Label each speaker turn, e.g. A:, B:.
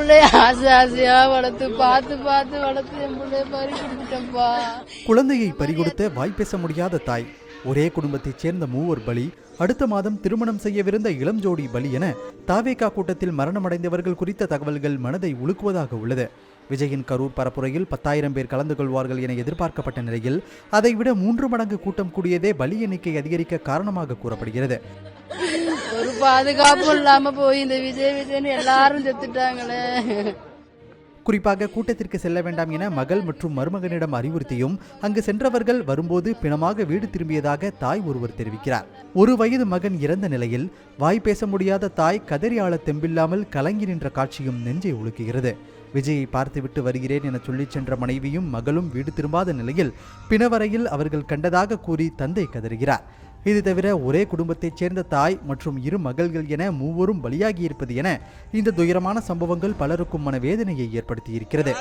A: பிள்ளைய ஆசை ஆசையா வளர்த்து பார்த்து பார்த்து வளர்த்து என் பிள்ளைய பறி கொடுத்துட்டப்பா.
B: குழந்தையை பறிகொடுத்த வாய்ப்பேச முடியாத தாய், ஒரே குடும்பத்தைச் சேர்ந்த மூவர் பலி, அடுத்த மாதம் திருமணம் செய்யவிருந்த இளம் ஜோடி பலி என தாவேகா கூட்டத்தில் மரணமடைந்தவர்கள் குறித்த தகவல்கள் மனதை உலுக்குவதாக உள்ளது. விஜயின் கரூர் பரப்புரையில் 10,000 பேர் கலந்து கொள்வார்கள் என எதிர்பார்க்கப்பட்ட நிலையில் அதைவிட 3 மடங்கு கூட்டம் கூடியதே பலி எண்ணிக்கை அதிகரிக்க காரணமாக கூறப்படுகிறது.
A: ஒரு பாதுகாப்பு இல்லாம போய் இந்த விஜய்னு எல்லாரும் செத்துட்டாங்களே.
B: குறிப்பாக கூட்டத்திற்கு செல்ல வேண்டாம் என மகள் மற்றும் மருமகனிடம் அறிவுறுத்தியும் அங்கு சென்றவர்கள் வரும்போது பிணமாக வீடு திரும்பியதாக தாய் ஒருவர் தெரிவிக்கிறார். 1 வயது மகன் இறந்த நிலையில் வாய் பேச முடியாத தாய் கதறி ஆள தெம்பில்லாமல் கலங்கி நின்ற காட்சியும் நெஞ்சை உலுக்குகிறது. விஜயை பார்த்துவிட்டு வருகிறேன் என சொல்லிச் சென்ற மனைவியும் மகளும் வீடு திரும்பாத நிலையில் பிணவரையில் அவர்கள் கண்டதாக கூறி தந்தை கதறுகிறார். இது தவிர ஒரே குடும்பத்தைச் சேர்ந்த தாய் மற்றும் 2 மகள்கள் என மூவரும் பலியாகியிருப்பது என இந்த துயரமான சம்பவங்கள் பலருக்கும் மனவேதனையை ஏற்படுத்தியிருக்கிறது.